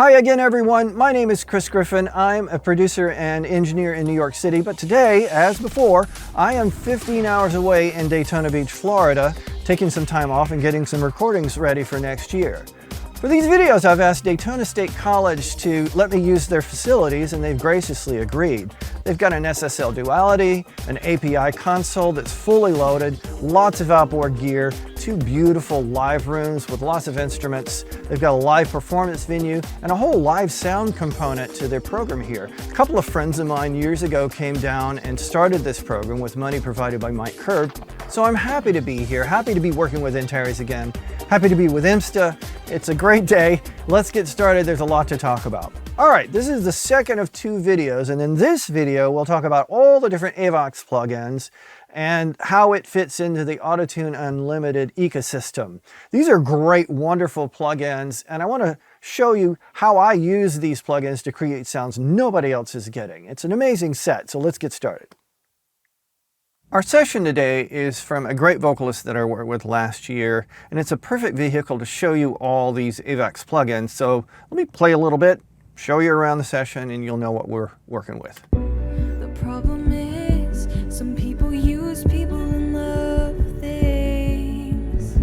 Hi again, everyone. My name is Chris Griffin. I'm a producer and engineer in New York City, but today, as before, I am 15 hours away in Daytona Beach, Florida, taking some time off and getting some recordings ready for next year. For these videos, I've asked Daytona State College to let me use their facilities, and they've graciously agreed. They've got an SSL duality, an API console that's fully loaded, lots of outboard gear, two beautiful live rooms with lots of instruments. They've got a live performance venue and a whole live sound component to their program here. A couple of friends of mine years ago came down and started this program with money provided by Mike Curb. So I'm happy to be here, happy to be working with Antares again, happy to be with IMSTA. It's a great day. Let's get started. There's a lot to talk about. All right, this is the second of two videos, and in this video, we'll talk about all the different Avox plugins and how it fits into the Auto-Tune Unlimited ecosystem. These are great, wonderful plugins, and I want to show you how I use these plugins to create sounds nobody else is getting. It's an amazing set, so let's get started. Our session today is from a great vocalist that I worked with last year, and it's a perfect vehicle to show you all these Avox plugins. So let me play a little bit, show you around the session, and you'll know what we're working with. The problem is, some people use people and love things.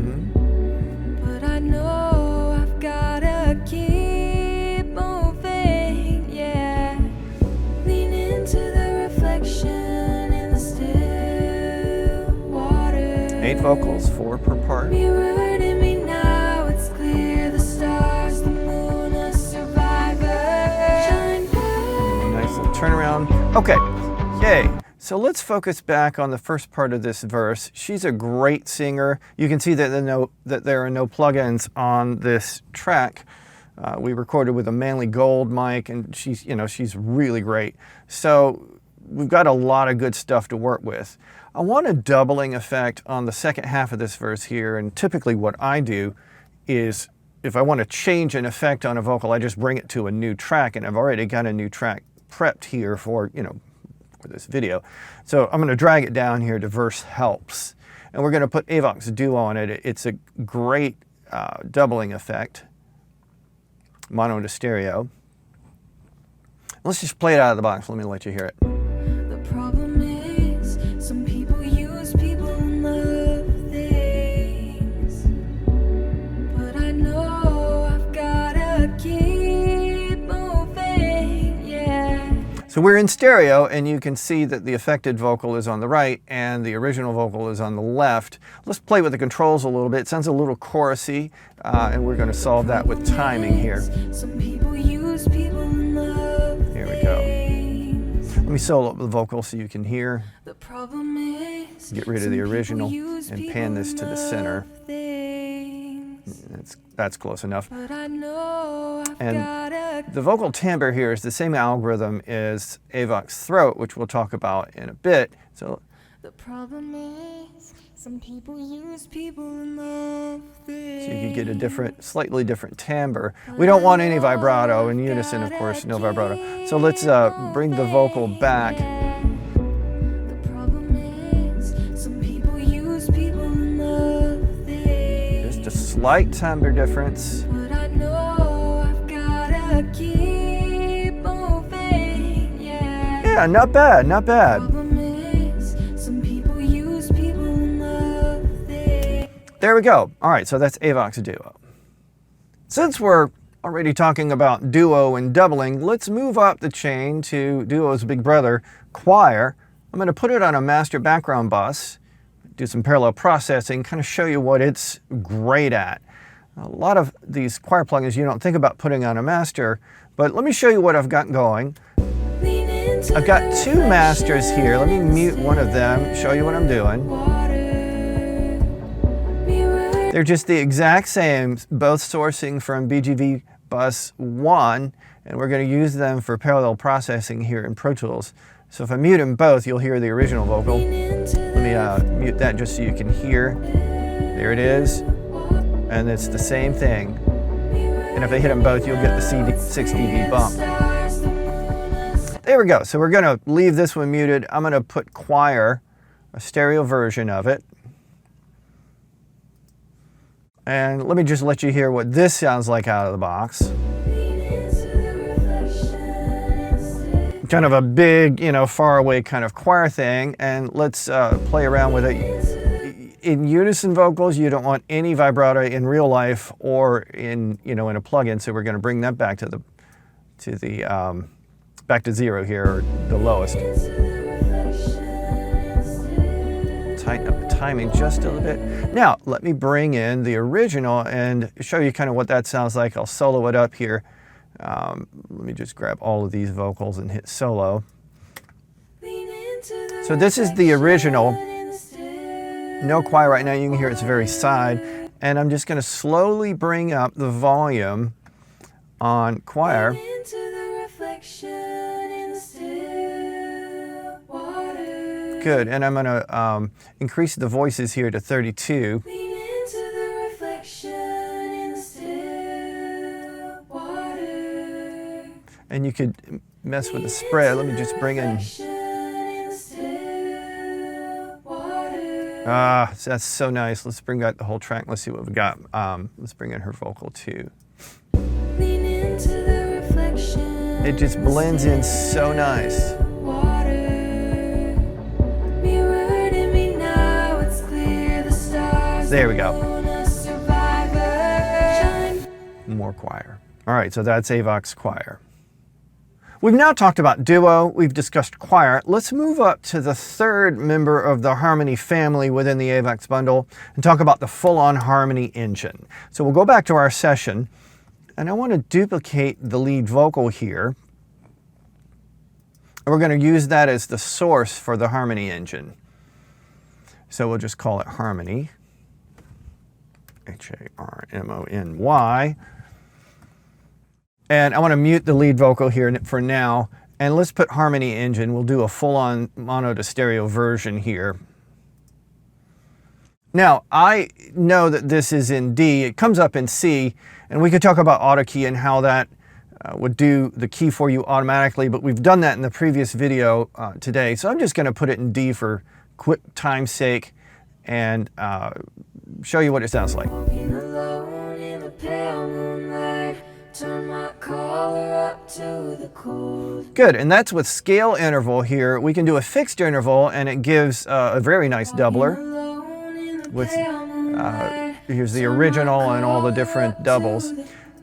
But I know I've gotta keep moving, yeah. Lean into the reflection in the still water. 8 vocals, 4 per part. Mirrored in me now, it's clear. The stars, the moon, a survivor. Shine bright. Nice little turnaround. Okay, yay. So let's focus back on the first part of this verse. She's a great singer. You can see that there are no plugins on this track. We recorded with a Manly Gold mic, and she's really great. So we've got a lot of good stuff to work with. I want a doubling effect on the second half of this verse here, and typically what I do is if I want to change an effect on a vocal, I just bring it to a new track, and I've already got a new track prepped here for this video. So I'm going to drag it down here to verse helps, and we're going to put Avox Duo on it. It's a great doubling effect, mono to stereo. Let's just play it out of the box. Let me let you hear it. The problem is, some people use people and love things. But I know I've gotta keep moving, yeah. So we're in stereo, and you can see that the affected vocal is on the right and the original vocal is on the left. Let's play with the controls a little bit. It sounds a little chorusy, and we're going to solve that with timing here. Some people use people and love Here we go. things. Let me solo up the vocal so you can hear. The problem is, Get rid of the original and pan this to the center. That's close enough. But I know I've And gotta the vocal timbre here is the same algorithm as Avox Throat, which we'll talk about in a bit. So The problem is, some people use people and love things. you can get a slightly different timbre. We don't want any vibrato. In unison, of course, no vibrato. So let's bring the vocal back. The problem is, some people use people and love things. Just a slight timbre difference. But I know I've gotta keep moving, yeah. Yeah, not bad, not bad. Problem is, some people use people and love things. There we go. All right, so that's Avox Duo. Since we're already talking about duo and doubling, let's move up the chain to Duo's big brother, Choir. I'm going to put it on a master background bus, do some parallel processing, kind of show you what it's great at. A lot of these Choir plugins you don't think about putting on a master, but let me show you what I've got going. Lean into I've got the 2 masters here. Let me mute one of them, show you what I'm doing. water. Mirror. They're just the exact same, both sourcing from BGV bus 1, and we're going to use them for parallel processing here in Pro Tools. So if I mute them both, you'll hear the original vocal. Let me mute that just so you can hear. There it is. And it's the same thing. And if I hit them both, you'll get the 6 dB bump. There we go. So we're going to leave this one muted. I'm going to put Choir, a stereo version of it. And let me just let you hear what this sounds like out of the box. kind of a big, you know, far away kind of choir thing, and let's play around with it. In unison vocals, you don't want any vibrato in real life or in, you know, in a plugin, so we're going to bring that back to back to 0 here, or the lowest. Tighten up the timing just a little bit. Now, let me bring in the original and show you kind of what that sounds like. I'll solo it up here. Let me just grab all of these vocals and hit solo. So this is the original. No choir right now. You can hear it's very side. And I'm just going to slowly bring up the volume on choir. Good, and I'm going to increase the voices here to 32. And you could mess with the spread. Let me just bring in. That's so nice. Let's bring out the whole track. Let's see what we got. Let's bring in her vocal too. It just blends in so nice. There we go. More choir. All right, so that's Avox choir. We've now talked about duo, we've discussed choir. Let's move up to the third member of the harmony family within the Avox bundle and talk about the full-on harmony engine. So we'll go back to our session, and I want to duplicate the lead vocal here. And we're going to use that as the source for the harmony engine. So we'll just call it harmony. Harmony. And I want to mute the lead vocal here for now. And let's put harmony engine. We'll do a full-on mono to stereo version here. Now, I know that this is in D. It comes up in C. And we could talk about auto key and how that would do the key for you automatically. But we've done that in the previous video today. So I'm just going to put it in D for quick time's sake and show you what it sounds like. Good, and that's with scale interval here. We can do a fixed interval, and it gives a very nice doubler. With here's the original and all the different doubles.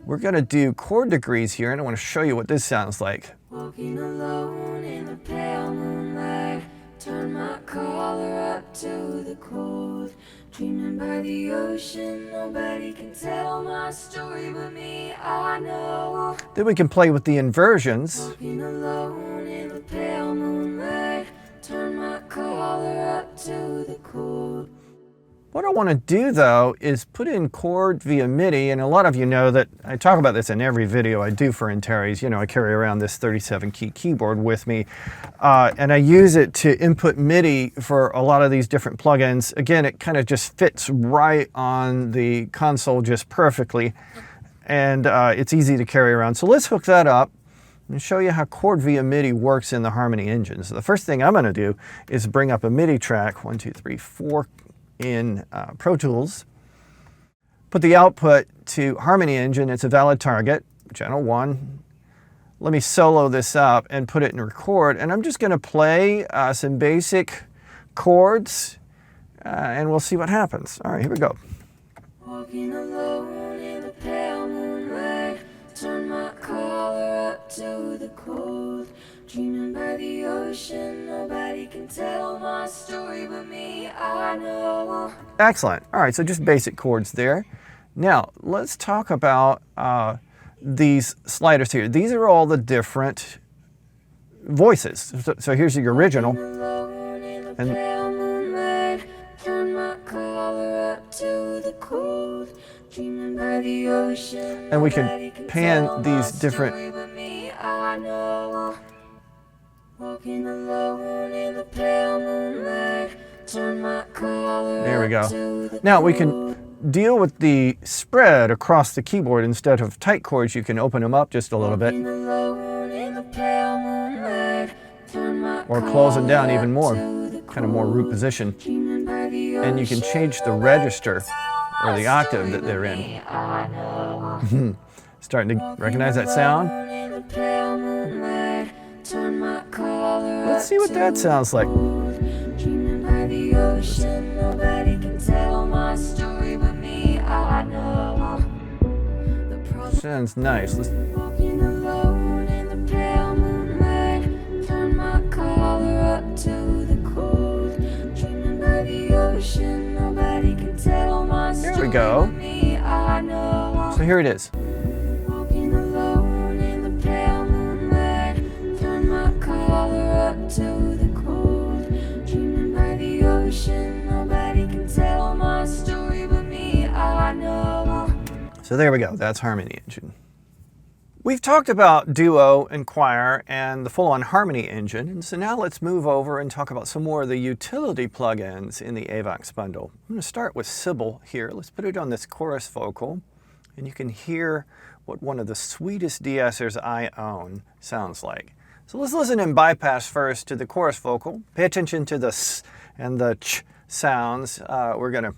We're going to do chord degrees here, and I want to show you what this sounds like. Walking alone in the pale moonlight, turn my collar up to the cold. Dreaming by the ocean, nobody can tell my story but me, I know. Then we can play with the inversions. Walking alone in the pale moonlight, turn my collar up to the cold. What I want to do though is put in chord via MIDI, and a lot of you know that I talk about this in every video I do for Antares. You know, I carry around this 37 key keyboard with me, and I use it to input MIDI for a lot of these different plugins. Again, it kind of just fits right on the console just perfectly, and it's easy to carry around. So let's hook that up and show you how chord via MIDI works in the harmony engine. So the first thing I'm going to do is bring up a MIDI track, 1, 2, 3, 4, in Pro Tools. Put the output to harmony engine. It's a valid target, channel 1. Let me solo this up and put it in record, and I'm just going to play some basic chords, and we'll see what happens. All right, here we go. Walking alone in the pale moonlight, turn my collar up to the cold. Dreaming by the ocean, nobody can tell my story but me, I know. Excellent. All right, so just basic chords there. Now, let's talk about these sliders here. These are all the different voices. So here's the original. And we can pan these different. Walking alone in the pale moonlight, turn my collar. There we go. Now we can deal with the spread across the keyboard. Instead of tight chords, you can open them up just a little bit. Or close them down even more, kind of more root position. And you can change the register or the octave that they're in. Starting to recognize that sound? Let's see what that sounds like. Dreaming by the ocean, nobody can tell my story but me. I know the problem. Sounds nice. Walking alone in the pale moonlight, turn my collar up to the cold. Dreaming by the ocean, nobody can tell my story. There we go. But me, I know. So here it is. Walking alone in the pale moonlight, turn my collar up to the cold. Dreaming by the ocean, nobody can tell my story but me. I know. So there we go. That's Harmony Engine. We've talked about Duo and Choir and the full-on Harmony Engine, and so now let's move over and talk about some more of the utility plugins in the Avox bundle. I'm going to start with Sybil here. Let's put it on this chorus vocal, and you can hear what one of the sweetest de-essers I own sounds like. So let's listen in bypass first to the chorus vocal. Pay attention to the s and the ch sounds. We're going to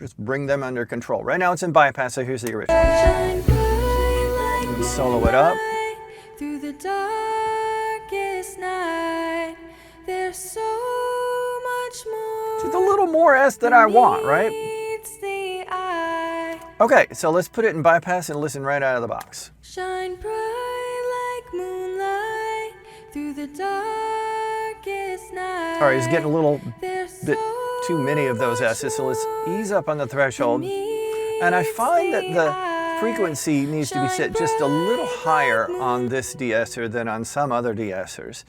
just bring them under control. Right now it's in bypass, so here's the original. Shine bright like Solo it up. moonlight through the darkest night. There's so much more. Just a little more S than I want, right? meets the eye. Okay, so let's put it in bypass and listen right out of the box. Shine bright like moonlight through the darkest night. All right, he's getting a little There's bit too many of those S's, so let's ease up on the threshold. And I find that the frequency needs to be set just a little higher on this de-esser than on some other de-essers.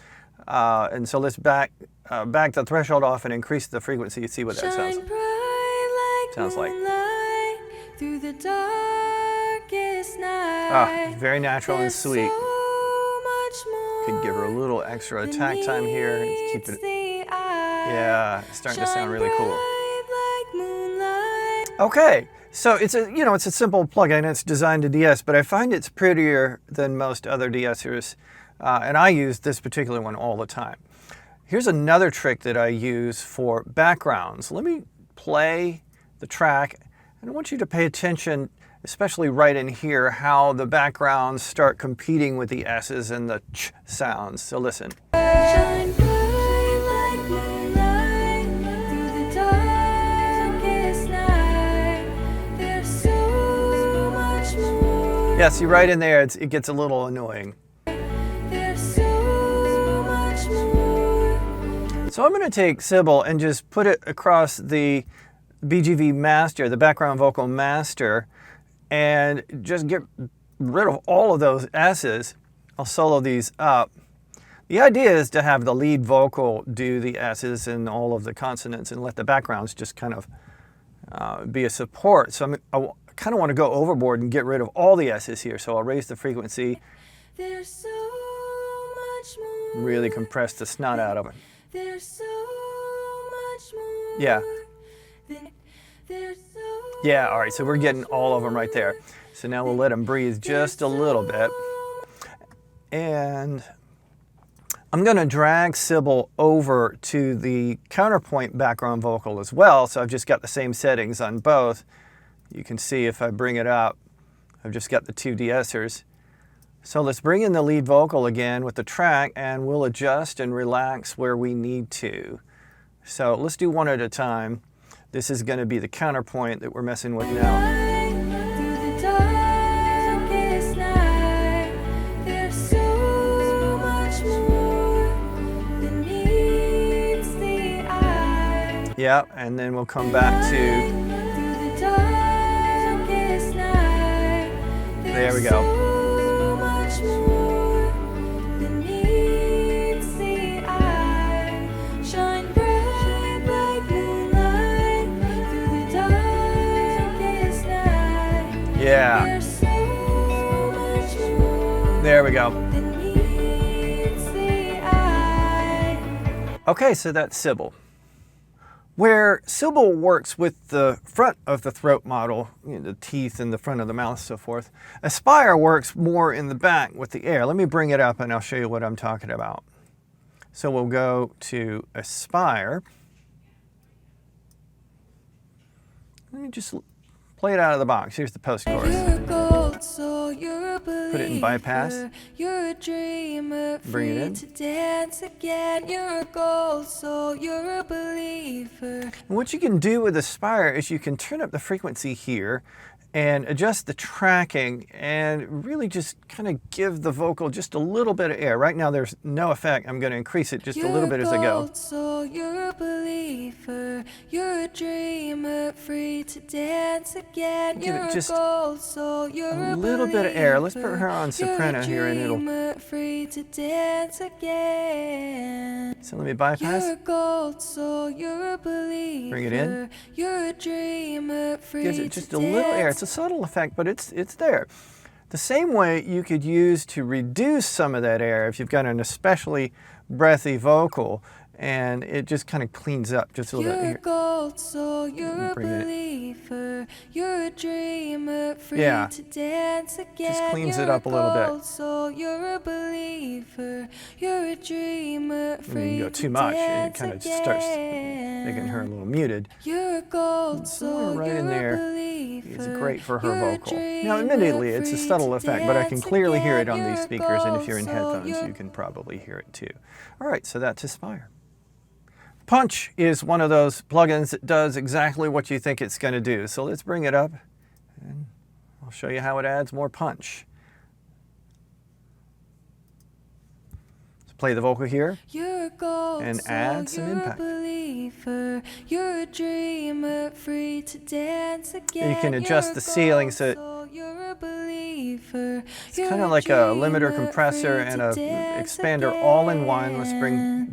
And so let's back the threshold off and increase the frequency. See what that sounds Shine bright like sounds like. moonlight through the darkest night. Very natural and There's sweet. so much more Could give her a little extra attack time here and keep it. the eye. Yeah, it's starting to sound really cool. Bright like moonlight. Okay, so it's a simple plugin. It's designed to de-ess, but I find it's prettier than most other de-essers, and I use this particular one all the time. Here's another trick that I use for backgrounds. Let me play the track, and I want you to pay attention, especially right in here, how the backgrounds start competing with the S's and the ch sounds. So listen. Shine bright like moonlight through the darkest night. There's so much more. Yeah, see right in there, it gets a little annoying. There's so much more. So I'm going to take Sybil and just put it across the BGV master, the background vocal master, and just get rid of all of those S's. I'll solo these up. The idea is to have the lead vocal do the S's and all of the consonants and let the backgrounds just kind of be a support. So I kind of want to go overboard and get rid of all the S's here. So I'll raise the frequency, There's so much more. really compress the snot out of it. There's so much more. Yeah. There's so Yeah, all right, so we're getting all of them right there. So now we'll let them breathe just a little bit. And I'm going to drag Sybil over to the counterpoint background vocal as well. So I've just got the same settings on both. You can see if I bring it up, I've just got the two de-essers. So let's bring in the lead vocal again with the track, and we'll adjust and relax where we need to. So let's do one at a time. This is going to be the counterpoint that we're messing with now. through the darkest night. There's so much more than meets the eye. Yeah, and then we'll come back to, Through the darkest night. there we go. So much more than meets the eye. Shine bright like moonlight through the darkest night. Yeah, There's so much more there we go. than meets the eye. Okay, so that's Sybil. Where Sybil works with the front of the throat model, the teeth and the front of the mouth, so forth, Aspire works more in the back with the air. Let me bring it up and I'll show you what I'm talking about. So we'll go to Aspire. Let me just play it out of the box. Here's the post chorus. You're gold, so you're a believer. Put it in bypass. You're a dreamer, Bring it free in. to dance again. You're gold, so you're a believer. And what you can do with Aspire is you can turn up the frequency here and adjust the tracking and really just kind of give the vocal just a little bit of air. Right now there's no effect. I'm going to increase it just a little bit as I go. Gold, so you're a believer. You're a dreamer, free to dance again. Give it You're just gold, so you're a little bit of air. Let's put her on soprano here and it'll... You're a dreamer, free to dance again. So let me bypass. You're gold, so you're a believer. Bring it in. You're a dreamer, free Gives it just to a little air. dance. It's a subtle effect, but it's there. The same way you could use to reduce some of that air if you've got an especially breathy vocal, and it just kind of cleans up just a little bit You're here. gold, so you're a Bring it in. believer. You're a dreamer, free Yeah. to dance again. Just cleans it You're up a little bit. gold, so you're a believer. You're a dreamer, When free you go to too much, it dance kind of starts again. making her a little muted. You're gold, so Right in you're there a believer. is great for her You're a vocal. Now, dreamer, admittedly, it's a free subtle to effect, but I can dance clearly hear it again. on these You're speakers, and if gold, you're in so headphones, you're- you can probably hear it too. All right, so that's Aspire. Punch is one of those plugins that does exactly what you think it's going to do. So let's bring it up, and I'll show you how it adds more punch. Let's play the vocal here. You're gold, And so add some you're impact. a believer. You're a dreamer, free to dance again. You can adjust the ceiling so you're a believer. it's kind of like a limiter, compressor, and a expander all in one. Let's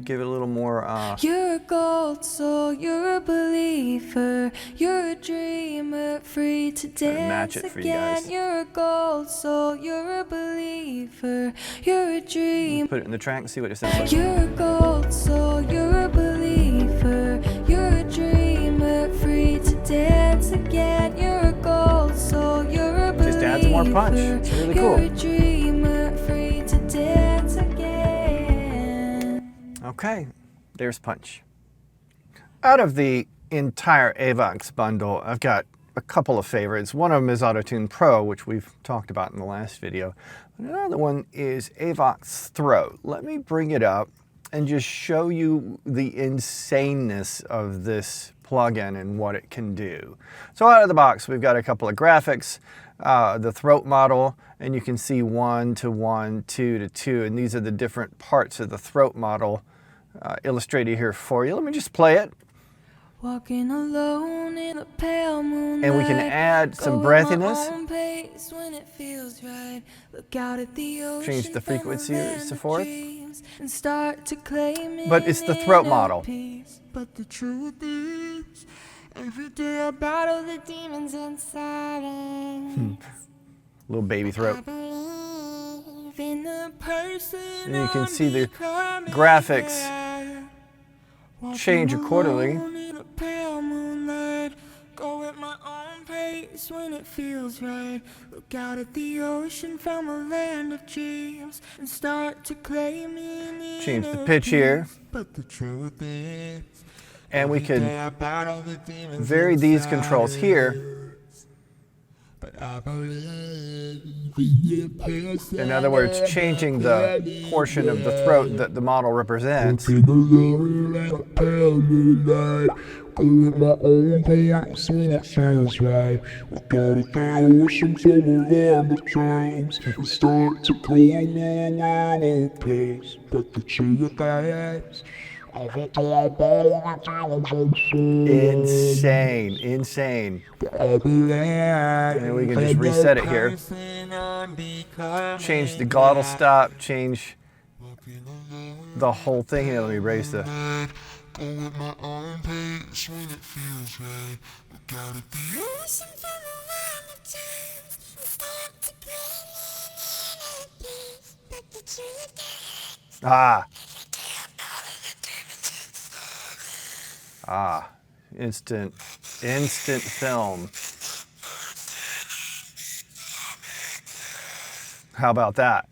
give it a little more. You're gold, so you're a believer. You're a dreamer, free to dance match it for you again. guys. You're gold, so you're a believer. You're a dreamer. Put it in the track and see what it sounds like. You're gold, so you're a believer. You're a dreamer, free to dance again. You're gold, so you're a believer. Just adds more punch. It's really cool. You're a dreamer, free to dance again. Okay, there's punch. Out of the entire Avox bundle, I've got a couple of favorites. One of them is Autotune Pro, which we've talked about in the last video. Another one is Avox Throat. Let me bring it up and just show you the insaneness of this plugin and what it can do. So out of the box, we've got a couple of graphics, the throat model, and you can see 1 to 1, 2 to 2, and these are the different parts of the throat model illustrated here for you. Let me just play it. Walking alone in a pale moonlight. And we can add some Go at my breathiness. own pace when it feels right. Look out at the ocean, Change the frequency from a land to of 4th. dreams, and start to claim But it's the throat inner model. peace. But the truth is, every day I battle the demons inside us. Little baby I throat. believe in the person And you can I'm see the becoming. graphics Walking change accordingly. alone in a pale moonlight. Go at my own pace when it feels right. Look out at the ocean from a land of dreams and start to claim me. Change the pitch here. But the truth is, And we could I battle the demons vary these inside controls us. here. But I believe in the person In other words, changing the portion of the throat that the model represents. Walking alone in a pale moonlight. Go at my own pace when it feels right. Look out at the ocean from a land of dreams and start to claim an inner peace. But the truth is, every day I battle the demons inside. Insane. I believe And we can just reset it here. Change the glottal stop, change the whole thing. Here, let me raise the... Go at my own pace when it feels right. Look out at the ocean from a land of dreams and start to claim peace. But the truth is, Instant film. How about that?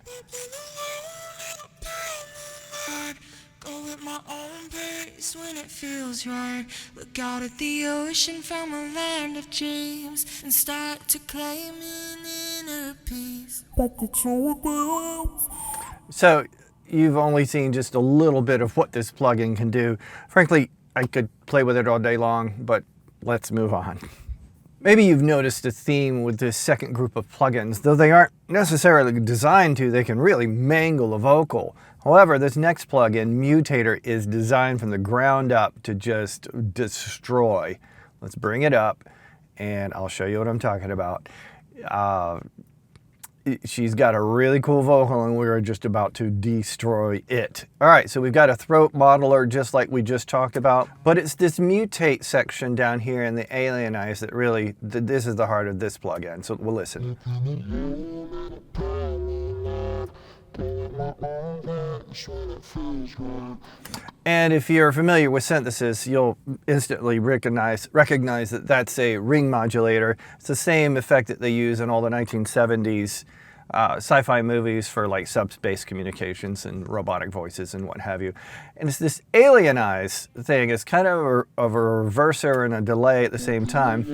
go at my own pace when it feels feels right. Look out at the ocean from a land of dreams and start to claim an inner peace. But the truth is, So you've only seen just a little bit of what this plugin can do. Frankly, I could play with it all day long, but let's move on. Maybe you've noticed a theme with this second group of plugins. Though they aren't necessarily designed to, they can really mangle a vocal. However, this next plugin, Mutator, is designed from the ground up to just destroy. Let's bring it up and I'll show you what I'm talking about. She's got a really cool vocal and we're just about to destroy it. All right, so we've got a throat modeler just like we just talked about, but it's this mutate section down here in the alienize that really, this is the heart of this plugin, so we'll listen. And if you're familiar with synthesis, you'll instantly recognize that that's a ring modulator. It's the same effect that they use in all the 1970s sci-fi movies for like subspace communications and robotic voices and what have you. And it's this alienize thing. It's kind of a reverser and a delay at the same time.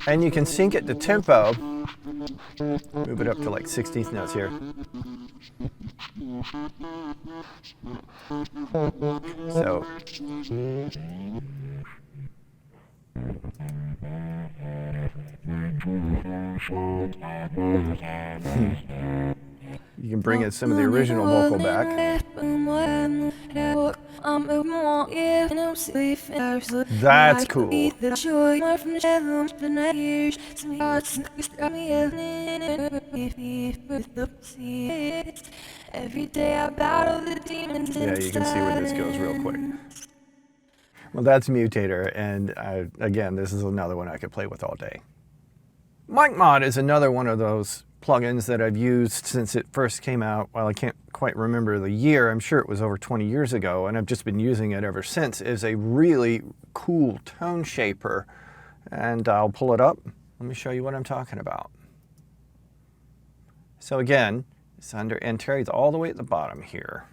And you can sync it to tempo. Move it up to like 16th notes here. So you can bring in some of the original vocal back. That's cool. Yeah, you can see where this goes real quick. Well, that's Mutator, and again, this is another one I could play with all day. Mic Mod is another one of those plugins that I've used since it first came out. Well, I can't quite remember the year. I'm sure it was over 20 years ago, and I've just been using it ever since. It's a really cool tone shaper, and I'll pull it up. Let me show you what I'm talking about. So again, it's under Antares all the way at the bottom here.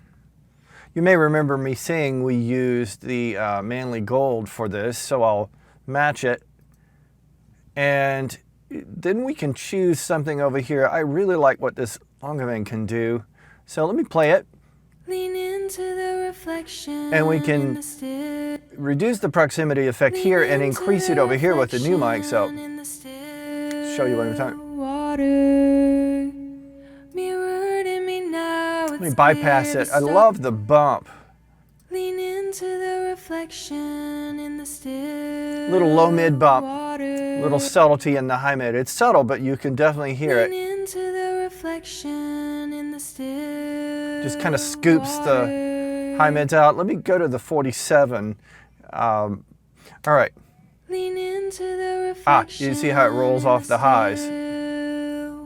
You may remember me saying we used the Manly Gold for this, so I'll match it. And then we can choose something over here. I really like what this Longavan can do. So let me play it. Lean into the reflection. And we can reduce the proximity effect here and increase it over here with the new mic. So show you what I'm talking about. Let me bypass it. I love the bump. Lean into the reflection in the still Little low mid bump. water. Little subtlety in the high mid. It's subtle, but you can definitely hear Lean it. into the reflection in the still Just kind of scoops the high mids out. Let me go to the 47. All right. Lean into the reflection. You see how it rolls off the highs.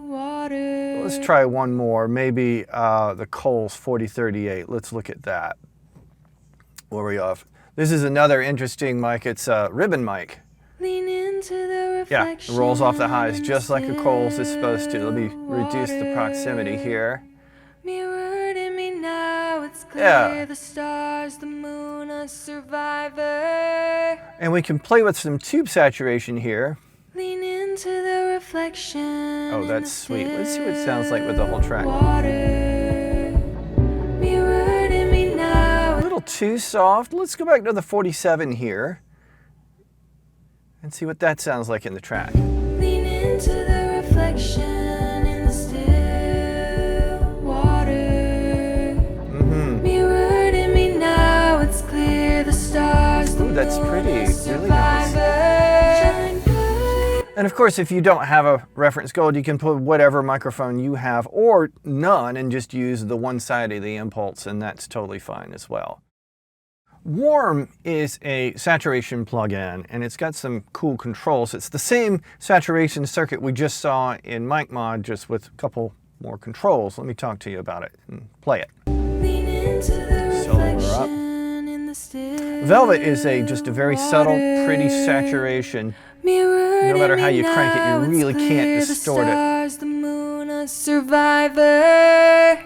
Water. Let's try one more. Maybe the Coles 4038. Let's look at that. Where are we off? This is another interesting mic. It's a ribbon mic. Lean into the reflection. Yeah, it rolls off the highs just like a Coles is supposed to. Let me reduce the proximity here. Mirrored in me now, it's clear. Yeah. The stars, the moon, a survivor. And we can play with some tube saturation here. Lean into the reflection. Oh, that's sweet. Let's see what it sounds like with the whole track. Water. Mirrored in me now. A little too soft. Let's go back to the 47 here and see what that sounds like in the track. Lean into the reflection in the still water. Mirrored in me now, it's clear. The stars, the Ooh, that's moon, pretty. a Really nice. survivor. Shine bright. And of course, if you don't have a reference gold, you can put whatever microphone you have or none and just use the one side of the impulse, and that's totally fine as well. Warm is a saturation plugin, and it's got some cool controls. It's the same saturation circuit we just saw in Mic Mod, just with a couple more controls. Let me talk to you about it and play it. Lean into the Solo up. reflection in the still Velvet is just a very subtle, pretty saturation. Mirrored No matter in how me you crank it, you now, it's really can't clear. distort it. The stars, the moon, a survivor.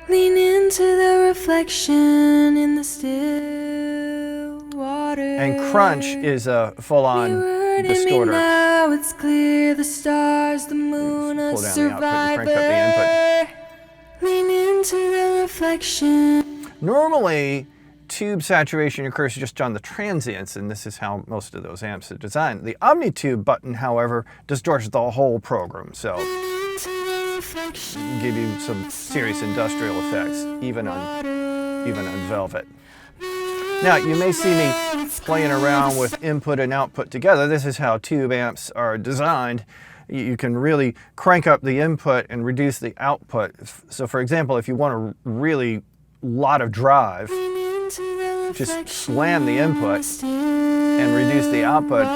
Lean into the reflection in the still water. And crunch is a full-on distorter. Now it's clear the stars, the moon, a Pull down the output and survivor. crank up the input. Lean into the reflection. Normally, tube saturation occurs just on the transients, and this is how most of those amps are designed. The OmniTube button, however, distorts the whole program, so give you some serious industrial effects, even on Velvet. Now, you may see me playing around with input and output together. This is how tube amps are designed. You can really crank up the input and reduce the output. So, for example, if you want a really lot of drive, just slam the input and reduce the output.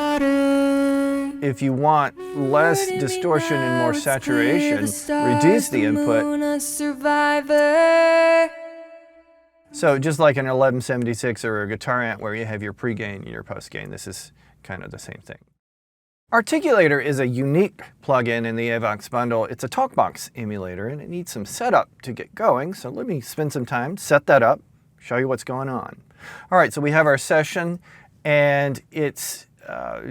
If you want less distortion and more saturation, reduce the input. So just like an 1176 or a guitar amp where you have your pre-gain and your post-gain, this is kind of the same thing. Articulator is a unique plugin in the Avox bundle. It's a TalkBox emulator and it needs some setup to get going. So let me spend some time, set that up, show you what's going on. All right, so we have our session and it's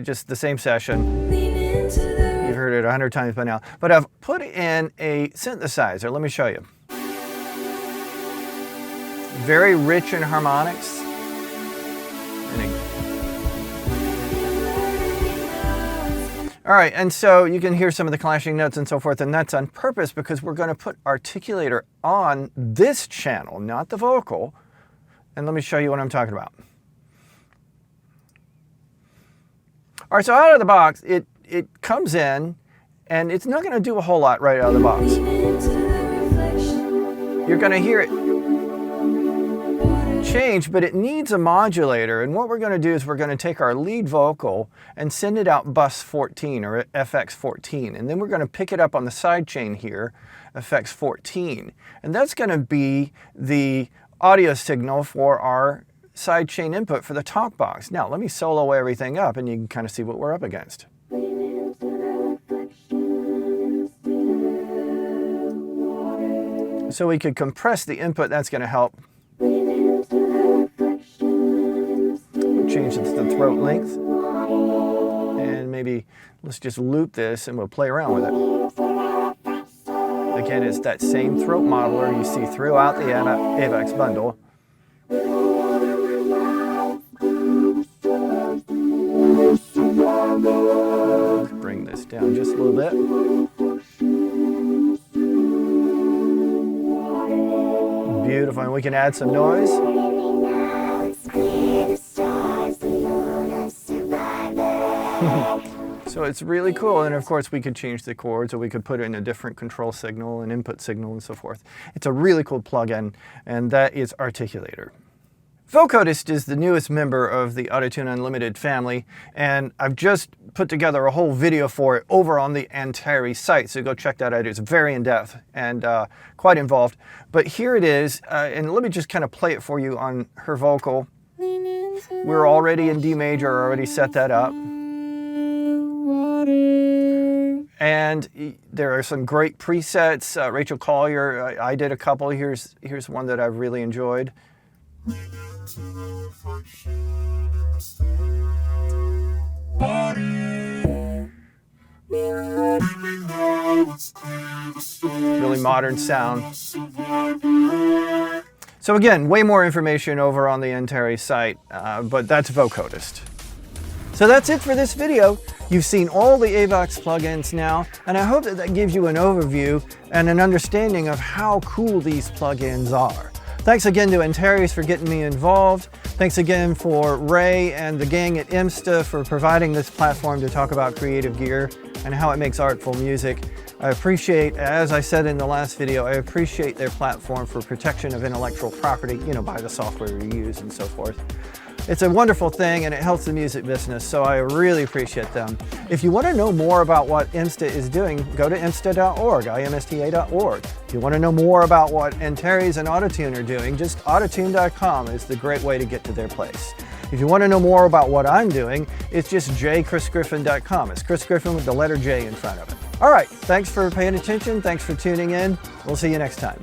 just the same session. You've heard it 100 times by now. But I've put in a synthesizer. Let me show you. Very rich in harmonics. All right, and so you can hear some of the clashing notes and so forth, and that's on purpose because we're going to put Articulator on this channel, not the vocal. And let me show you what I'm talking about. All right, so out of the box, it comes in, and it's not going to do a whole lot right out of the box. You're going to hear it change, but it needs a modulator. And what we're going to do is we're going to take our lead vocal and send it out bus 14 or FX 14. And then we're going to pick it up on the side chain here, FX 14. And that's going to be the audio signal for our sidechain input for the talk box. Now let me solo everything up and you can kind of see what we're up against. So we could compress the input, that's going to help. Change the throat length. And maybe let's just loop this and we'll play around with it. Again, it's that same throat modeler you see throughout the Avox bundle. Let's bring this down just a little bit. Beautiful, and we can add some noise. So it's really cool, and of course we could change the chords or we could put in a different control signal, an input signal and so forth. It's a really cool plugin, and that is Articulator. Vocodeist is the newest member of the Autotune Unlimited family, and I've just put together a whole video for it over on the Antares site, so go check that out. It's very in-depth and quite involved. But here it is, and let me just kind of play it for you on her vocal. We're already in D major, already set that up. And there are some great presets. Rachel Collier, I did a couple. Here's one that I've really enjoyed. Really modern sound. So again, way more information over on the Antares site, but that's Vocodeist. So that's it for this video. You've seen all the Avox plugins now, and I hope that gives you an overview and an understanding of how cool these plugins are. Thanks again to Antares for getting me involved. Thanks again for Ray and the gang at IMSTA for providing this platform to talk about creative gear and how it makes artful music. I appreciate, as I said in the last video, I appreciate their platform for protection of intellectual property, by the software you use and so forth. It's a wonderful thing and it helps the music business, so I really appreciate them. If you want to know more about what IMSTA is doing, go to imsta.org, imsta.org. If you want to know more about what Antares and Autotune are doing, just autotune.com is the great way to get to their place. If you want to know more about what I'm doing, it's just jchrisgriffin.com. It's Chris Griffin with the letter J in front of it. All right, thanks for paying attention. Thanks for tuning in. We'll see you next time.